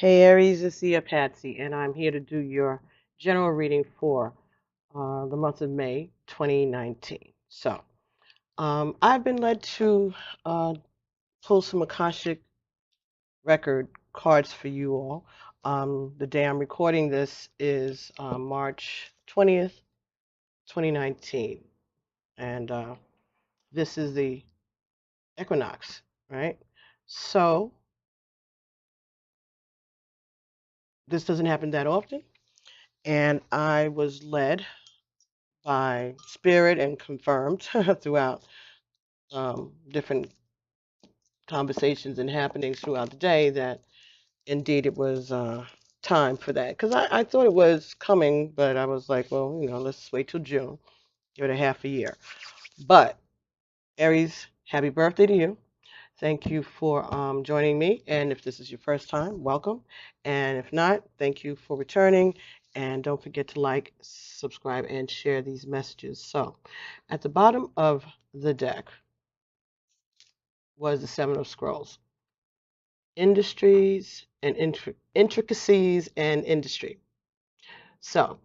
Hey Aries, it's your Patsy, and I'm here to do your general reading for the month of May 2019. So, I've been led to pull some Akashic record cards for you all. The day I'm recording this is March 20th, 2019, and this is the equinox, right? So, this doesn't happen that often, and I was led by spirit and confirmed throughout different conversations and happenings throughout the day that indeed it was time for that. Because I thought it was coming, but I was like, well, let's wait till June, give it a half a year. But Aries, happy birthday to you. Thank you for joining me. And if this is your first time, welcome. And if not, thank you for returning. And don't forget to like, subscribe, and share these messages. So at the bottom of the deck was the Seven of Scrolls. Industries and intricacies and industry. So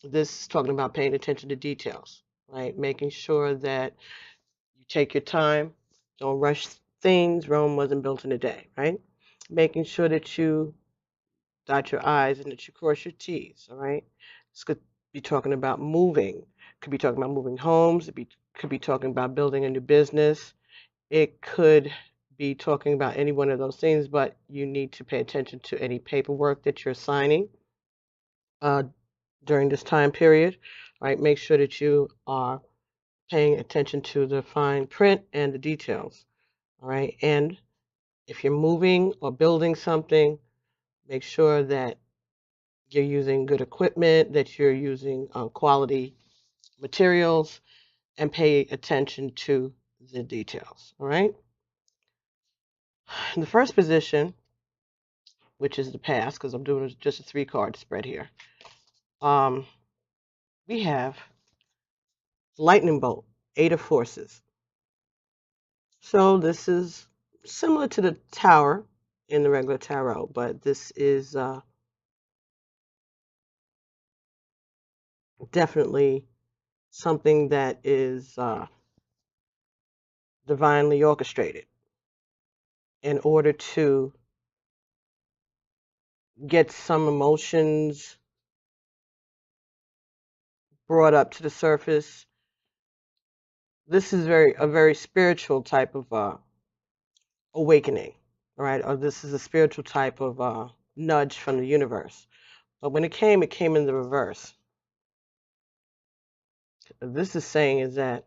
this is talking about paying attention to details, right? Making sure that you take your time, don't rush things. Rome wasn't built in a day, right? Making sure that you dot your I's and that you cross your T's, all right? This could be talking about moving. Could be talking about moving homes. Could be talking about building a new business. It could be talking about any one of those things, but you need to pay attention to any paperwork that you're signing during this time period, right? Make sure that you are paying attention to the fine print and the details, all right? And if you're moving or building something, make sure that you're using good equipment, that you're using quality materials, and pay attention to the details, all right? In the first position, which is the past, because I'm doing just a 3-card spread here, we have lightning bolt, 8 of forces. So this is similar to the tower in the regular tarot, but this is definitely something that is divinely orchestrated in order to get some emotions brought up to the surface. This is a very spiritual type of awakening, right? Or this is a spiritual type of nudge from the universe. But when it came in the reverse. This is saying is that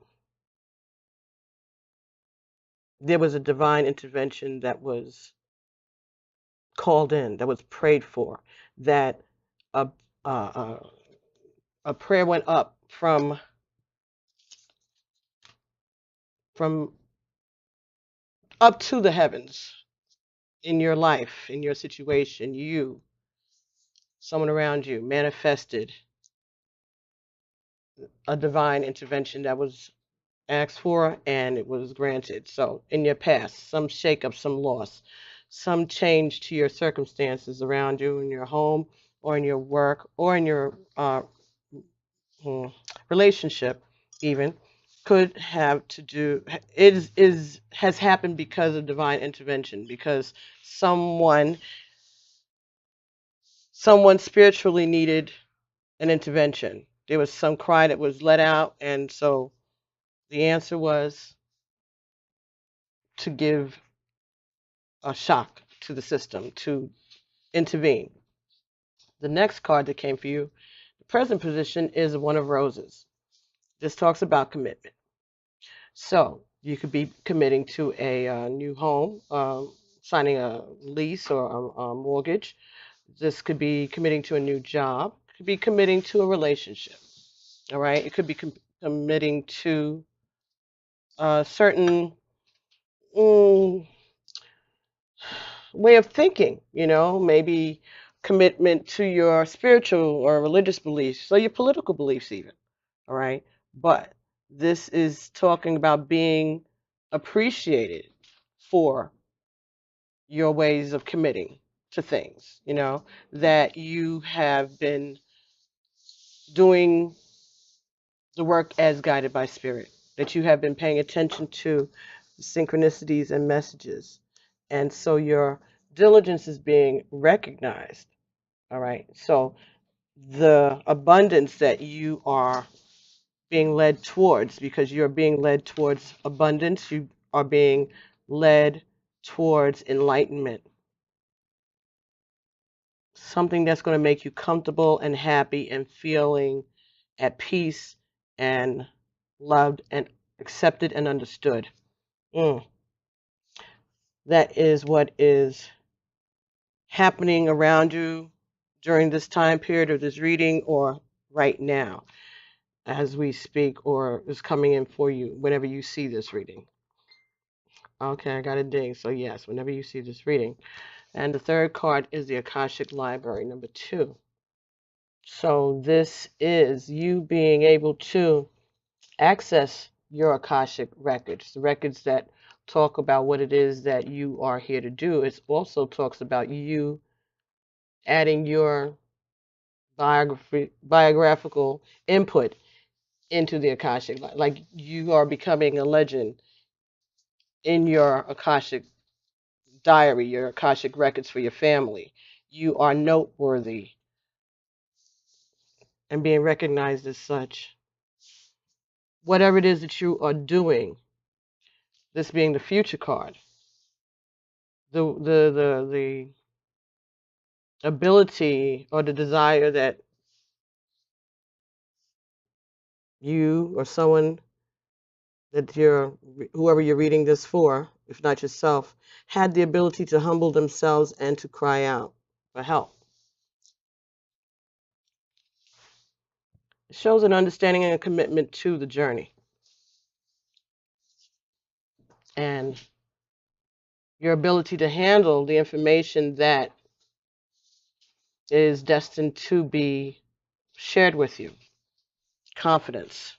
there was a divine intervention that was called in, that was prayed for, that a prayer went up from up to the heavens in your life, in your situation. You, someone around you, manifested a divine intervention that was asked for and it was granted. So in your past, some shakeup, some loss, some change to your circumstances around you in your home or in your work or in your relationship even could have to do has happened because of divine intervention, because someone spiritually needed an intervention. There was some cry that was let out, and so the answer was to give a shock to the system, to intervene. The next card that came for you, the present position, is one of roses. This talks about commitment. So you could be committing to a new home, signing a lease or a mortgage. This could be committing to a new job. It could be committing to a relationship. All right. It could be committing to a certain way of thinking, maybe commitment to your spiritual or religious beliefs or your political beliefs even, all right? But this is talking about being appreciated for your ways of committing, to things, that you have been doing the work as guided by spirit, that you have been paying attention to synchronicities and messages. And so your diligence is being recognized. All right. So the abundance that you are being led towards, because you're being led towards abundance, you are being led towards enlightenment, something that's going to make you comfortable and happy and feeling at peace and loved and accepted and understood. That is what is happening around you during this time period of this reading, or right now as we speak, or is coming in for you whenever you see this reading. Okay, I got a ding. So yes, whenever you see this reading. And the third card is the Akashic Library, number 2. So this is you being able to access your Akashic records, the records that talk about what it is that you are here to do. It also talks about you adding your biographical input into the Akashic, like you are becoming a legend in your Akashic diary, your Akashic records for your family. You are noteworthy and being recognized as such. Whatever it is that you are doing, this being the future card, the ability or the desire that you or someone that whoever you're reading this for, if not yourself, had the ability to humble themselves and to cry out for help. It shows an understanding and a commitment to the journey. And your ability to handle the information that is destined to be shared with you. Confidence.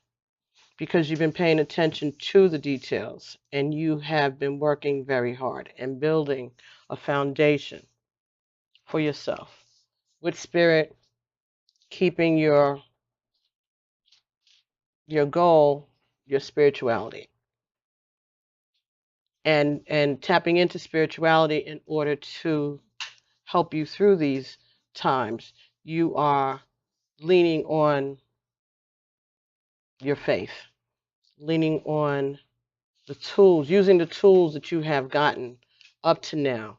Because you've been paying attention to the details and you have been working very hard and building a foundation for yourself with spirit, keeping your goal, your spirituality, and tapping into spirituality in order to help you through these times. You are leaning on your faith, leaning on the tools, using the tools that you have gotten up to now,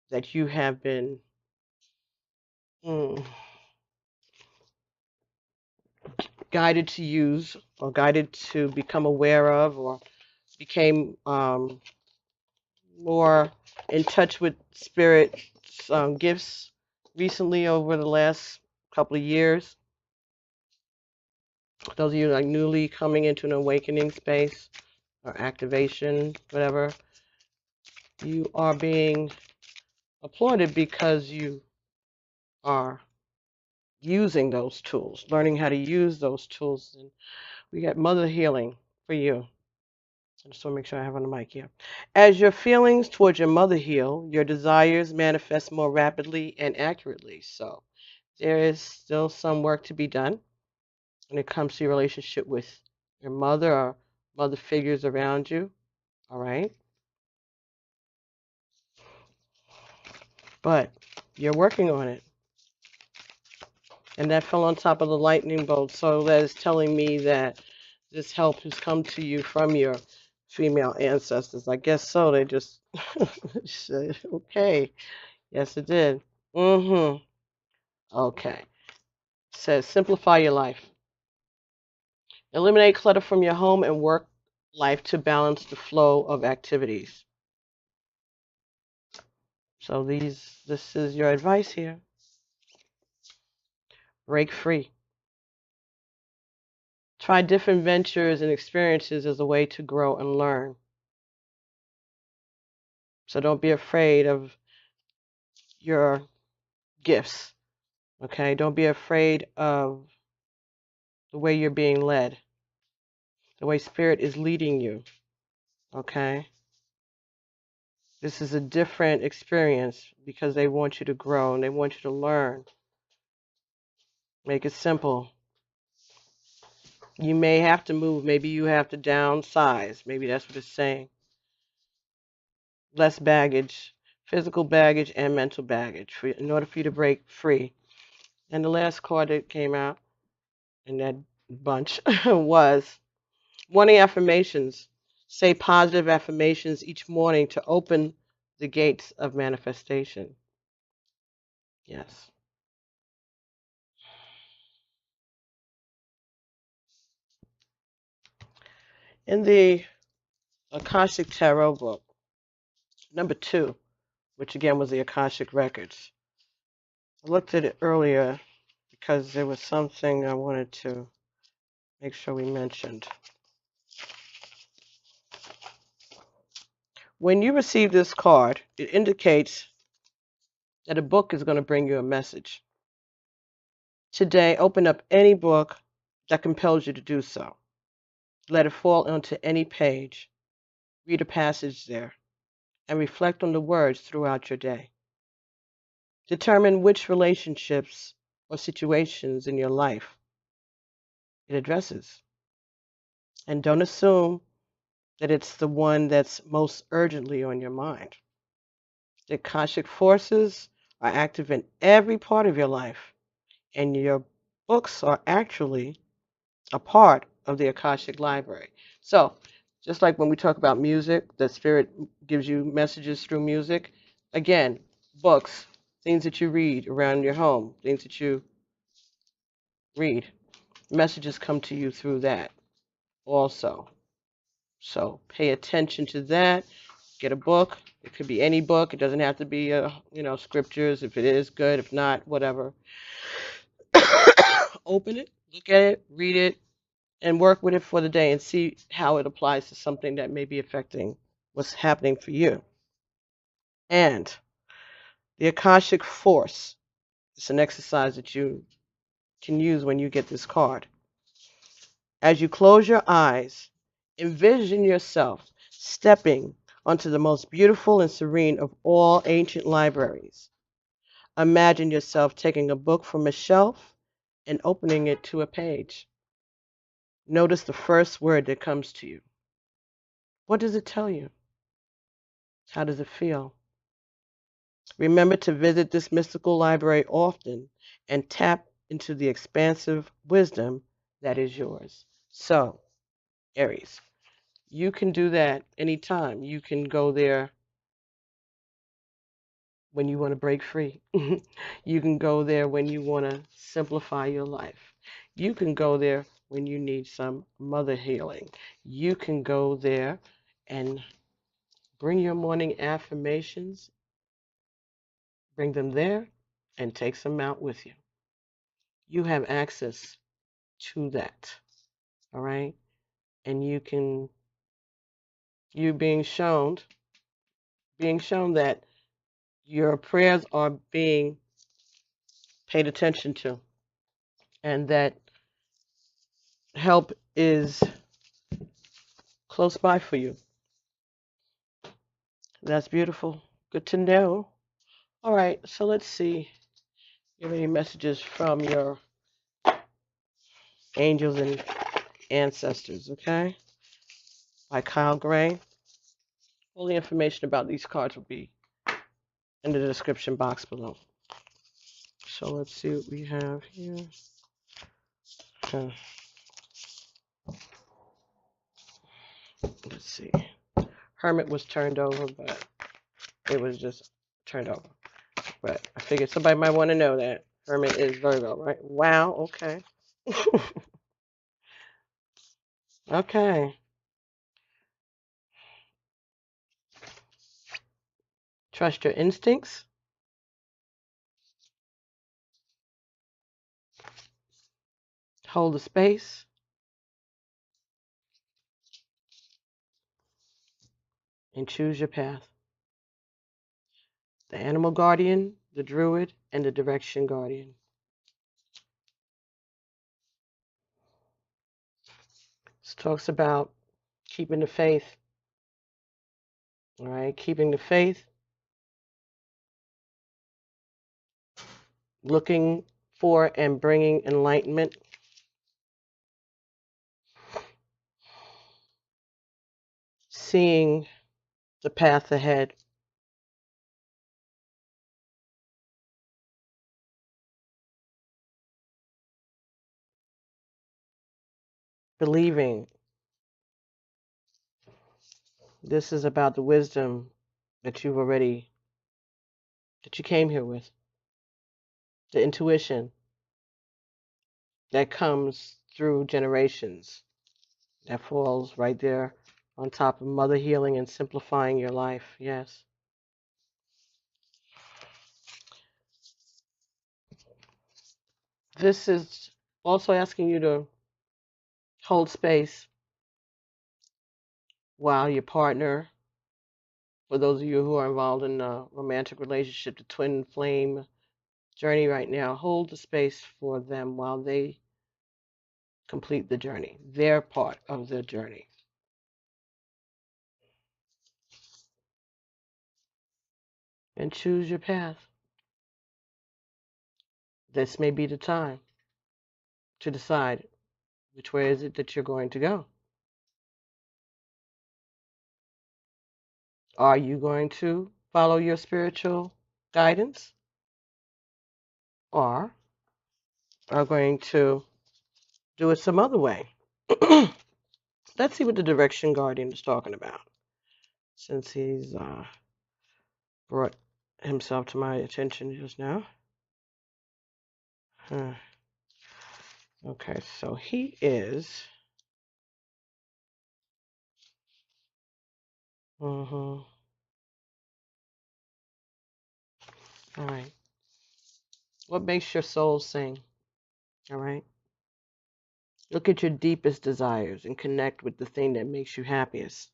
that you have been guided to use, or guided to become aware of, or became more in touch with spirit gifts recently over the last couple of years. Those of you like newly coming into an awakening space or activation, whatever, you are being applauded because you are using those tools, learning how to use those tools. And we got mother healing for you. I just want to make sure I have on the mic here. As your feelings towards your mother heal, your desires manifest more rapidly and accurately. So there is still some work to be done when it comes to your relationship with your mother or mother figures around you. All right. But you're working on it. And that fell on top of the lightning bolt. So that is telling me that this help has come to you from your female ancestors. I guess so. They just said, okay. Yes, it did. Okay. It says, simplify your life. Eliminate clutter from your home and work life to balance the flow of activities. So this is your advice here. Break free. Try different ventures and experiences as a way to grow and learn. So don't be afraid of your gifts. Okay? Don't be afraid of the way you're being led, the way spirit is leading you. Okay? This is a different experience because they want you to grow and they want you to learn. Make it simple. You may have to move. Maybe you have to downsize. Maybe that's what it's saying. Less baggage, physical baggage and mental baggage in order for you to break free. And the last card that came out in that bunch was morning affirmations. Say positive affirmations each morning to open the gates of manifestation. Yes. In the Akashic Tarot book, number 2, which again was the Akashic Records, I looked at it earlier because there was something I wanted to make sure we mentioned. When you receive this card, it indicates that a book is going to bring you a message. Today, open up any book that compels you to do so. Let it fall onto any page. Read a passage there and reflect on the words throughout your day. Determine which relationships or situations in your life it addresses. And don't assume that it's the one that's most urgently on your mind. The Akashic forces are active in every part of your life, and your books are actually a part of the Akashic library. So, just like when we talk about music, the spirit gives you messages through music. Again, books, things that you read around your home, things that you read, messages come to you through that also. So pay attention to that. Get a book. It could be any book. It doesn't have to be, scriptures. If it is, good. If not, whatever. Open it, look at it, read it, and work with it for the day and see how it applies to something that may be affecting what's happening for you. And the Akashic Force is an exercise that you can use when you get this card. As you close your eyes, envision yourself stepping onto the most beautiful and serene of all ancient libraries. Imagine yourself taking a book from a shelf and opening it to a page. Notice the first word that comes to you. What does it tell you? How does it feel? Remember to visit this mystical library often and tap into the expansive wisdom that is yours. So, Aries, you can do that anytime. You can go there when you want to break free. You can go there when you want to simplify your life. You can go there when you need some mother healing. You can go there and bring your morning affirmations, bring them there, and take some out with you. You have access to that, all right? And you're being shown that your prayers are being paid attention to, and that help is close by for you. That's beautiful. Good to know. All right, so let's see. You have any messages from your angels and ancestors, okay? By Kyle Gray. All the information about these cards will be in the description box below. So let's see what we have here. Let's see. Hermit was turned over, but it was just turned over. But I figured somebody might want to know that. Hermit is Virgo, right? Wow, okay. Okay. Trust your instincts. Hold the space. And choose your path. The animal guardian, the druid, and the direction guardian. This talks about keeping the faith, All right, keeping the faith, looking for and bringing enlightenment, seeing the path ahead, believing. This is about the wisdom that you came here with, the intuition that comes through generations, that falls right there on top of mother healing and simplifying your life. Yes. This is also asking you to hold space while your partner, for those of you who are involved in a romantic relationship, the twin flame journey right now, hold the space for them while they complete the journey, their part of the journey. And choose your path. This may be the time to decide which way is it that you're going to go. Are you going to follow your spiritual guidance, or are going to do it some other way? Let's see what the direction guardian is talking about, since he's brought himself to my attention just now. Okay, so he is. All right. What makes your soul sing? All right. Look at your deepest desires and connect with the thing that makes you happiest.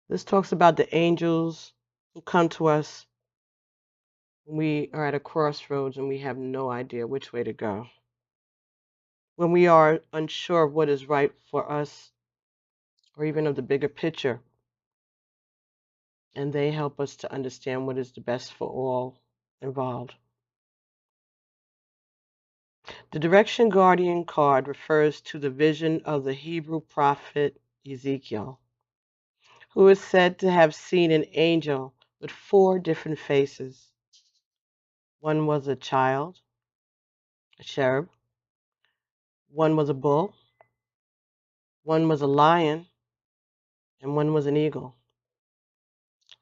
This talks about the angels who come to us when we are at a crossroads and we have no idea which way to go. When we are unsure of what is right for us, or even of the bigger picture, and they help us to understand what is the best for all involved. The Direction Guardian card refers to the vision of the Hebrew prophet Ezekiel, who is said to have seen an angel with 4 different faces. One was a child, a cherub. One was a bull. One was a lion. And one was an eagle.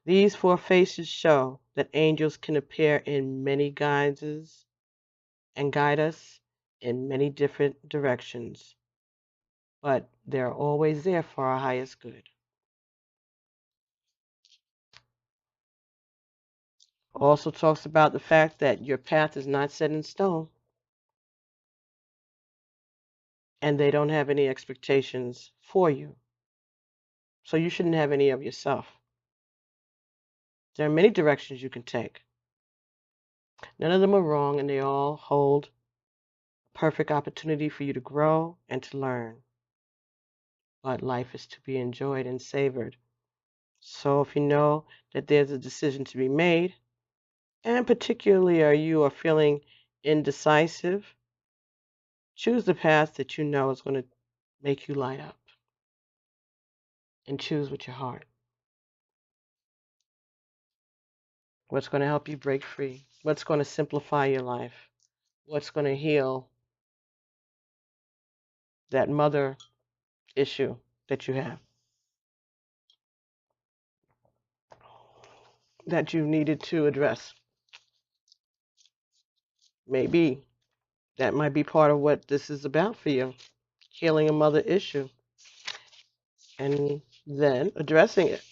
These 4 faces show that angels can appear in many guises and guide us in many different directions, but they're always there for our highest good. Also talks about the fact that your path is not set in stone, and they don't have any expectations for you. So you shouldn't have any of yourself. There are many directions you can take. None of them are wrong, and they all hold a perfect opportunity for you to grow and to learn. But life is to be enjoyed and savored. So if you know that there's a decision to be made, and particularly you are feeling indecisive, choose the path that you know is going to make you light up. And choose with your heart. What's going to help you break free? What's going to simplify your life? What's going to heal that mother issue that you have, that you needed to address? Maybe that might be part of what this is about for you, healing a mother issue, and then addressing it,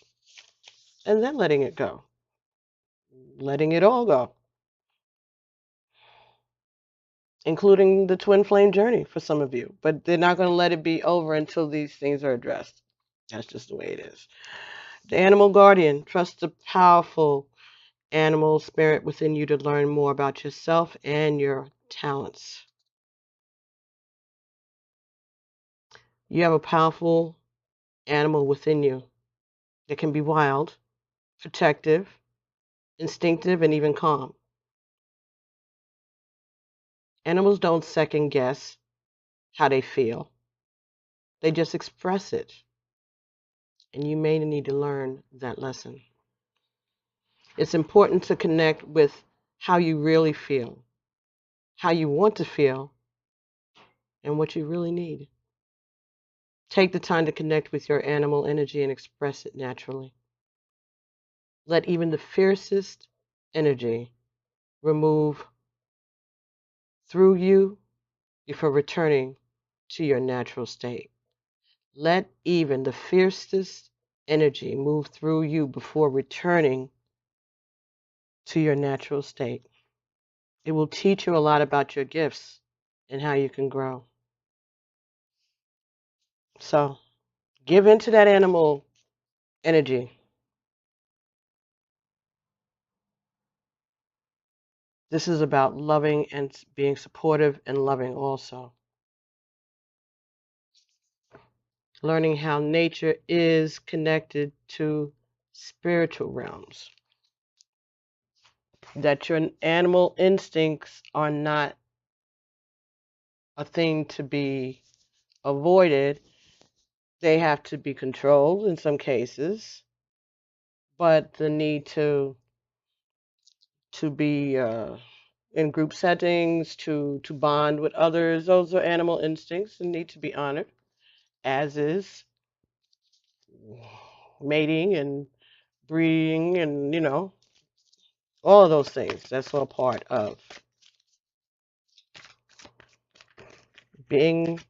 and then letting it go, letting it all go, including the twin flame journey for some of you. But they're not going to let it be over until these things are addressed. That's just the way it is. The animal guardian, trust the powerful animal spirit within you to learn more about yourself and your talents. You have a powerful animal within you. It can be wild, protective, instinctive, and even calm. Animals don't second guess how they feel. They just express it. And you may need to learn that lesson. It's important to connect with how you really feel, how you want to feel, and what you really need. Take the time to connect with your animal energy and express it naturally. Let even the fiercest energy remove through you before returning to your natural state. Let even the fiercest energy move through you before returning to your natural state. It will teach you a lot about your gifts and how you can grow. So, give into that animal energy. This is about loving and being supportive and loving also. Learning how nature is connected to spiritual realms. That your animal instincts are not a thing to be avoided. They have to be controlled in some cases, but the need to be in group settings, to bond with others, those are animal instincts and need to be honored, as is mating and breeding and, you know, all of those things. That's all part of being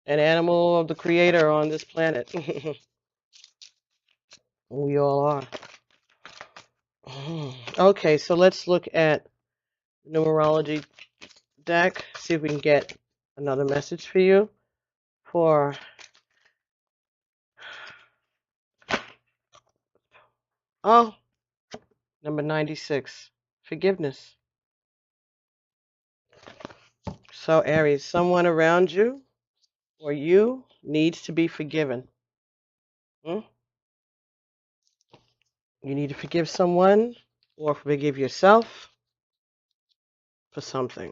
an animal of the creator on this planet. We all are. Okay, so let's look at numerology deck, see if we can get another message for you for number 96, forgiveness. So Aries, someone around you or you needs to be forgiven. You need to forgive someone or forgive yourself for something.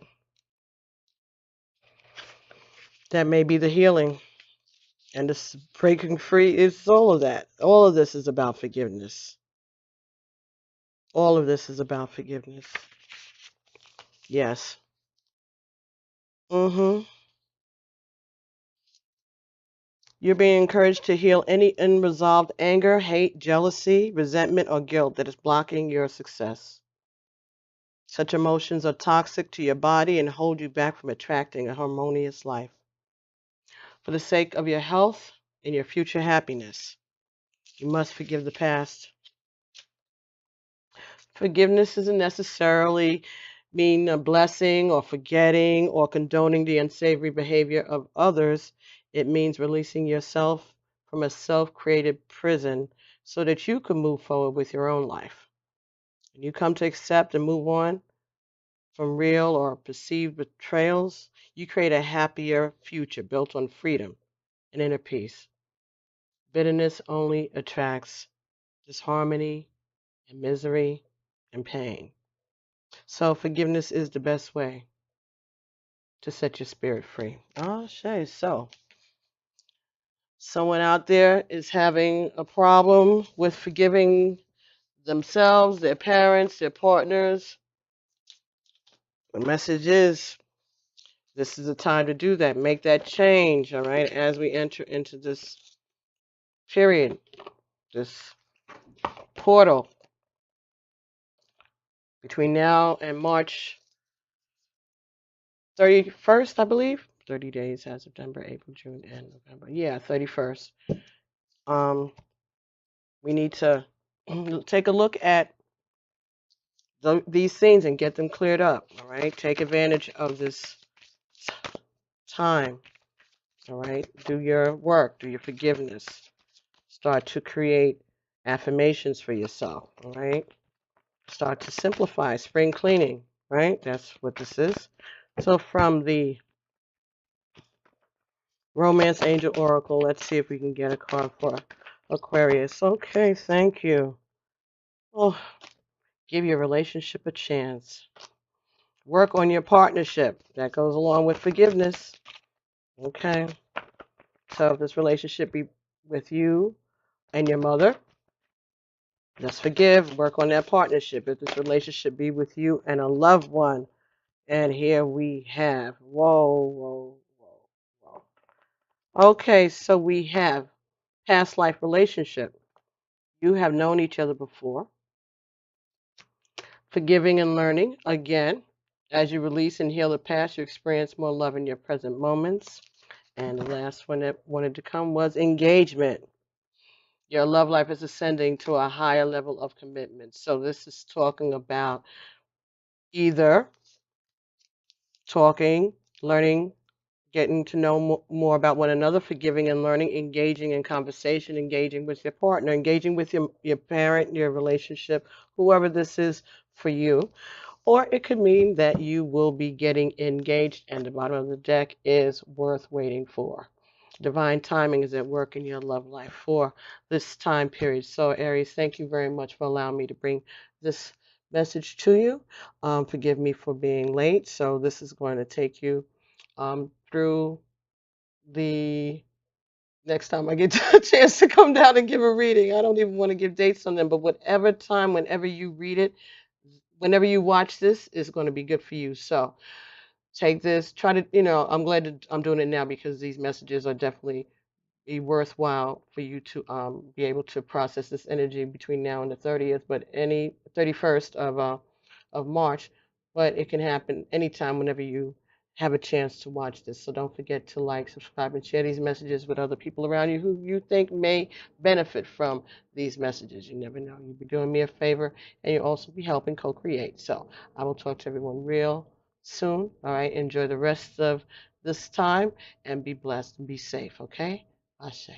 That may be the healing. And this breaking free is all of that. All of this is about forgiveness. All of this is about forgiveness. Yes. You're being encouraged to heal any unresolved anger, hate, jealousy, resentment, or guilt that is blocking your success. Such emotions are toxic to your body and hold you back from attracting a harmonious life. For the sake of your health and your future happiness, you must forgive the past. Forgiveness doesn't necessarily mean a blessing or forgetting or condoning the unsavory behavior of others. It means releasing yourself from a self-created prison so that you can move forward with your own life. When you come to accept and move on from real or perceived betrayals, you create a happier future built on freedom and inner peace. Bitterness only attracts disharmony and misery and pain. So forgiveness is the best way to set your spirit free. Oh, Shay. So someone out there is having a problem with forgiving themselves, their parents, their partners. The message is this is the time to do that. Make that change, all right, as we enter into this period, this portal between now and March 31st, I believe. 30 days has September, April, June, and November. Yeah, 31st. We need to take a look at these things and get them cleared up, all right? Take advantage of this time, all right? Do your work, do your forgiveness. Start to create affirmations for yourself, all right? Start to simplify, spring cleaning, right? That's what this is. So from the Romance Angel Oracle. Let's see if we can get a card for Aquarius. Okay, thank you. Oh, give your relationship a chance. Work on your partnership. That goes along with forgiveness. Okay. So if this relationship be with you and your mother, just forgive. Work on that partnership. If this relationship be with you and a loved one, and here we have, whoa, whoa, whoa. Okay, so we have past life relationship. You have known each other before. Forgiving and learning. Again, as you release and heal the past, you experience more love in your present moments. And the last one that wanted to come was engagement. Your love life is ascending to a higher level of commitment. So this is talking about either talking, learning, getting to know more about one another, forgiving and learning, engaging in conversation, engaging with your partner, engaging with your parent, your relationship, whoever this is for you. Or it could mean that you will be getting engaged, and the bottom of the deck is worth waiting for. Divine timing is at work in your love life for this time period. So, Aries, thank you very much for allowing me to bring this message to you. Forgive me for being late. So, this is going to take you through the next time I get a chance to come down and give a reading. I don't even want to give dates on them, but whatever time, whenever you read it, whenever you watch this, is going to be good for you. So take this, try to, I'm glad that I'm doing it now because these messages are definitely be worthwhile for you to be able to process this energy between now and the 30th, but any 31st of March. But it can happen anytime whenever you have a chance to watch this. So don't forget to like, subscribe, and share these messages with other people around you who you think may benefit from these messages. You never know. You'll be doing me a favor, and you'll also be helping co-create. So I will talk to everyone real soon. All right. Enjoy the rest of this time and be blessed and be safe. Okay. Ashe.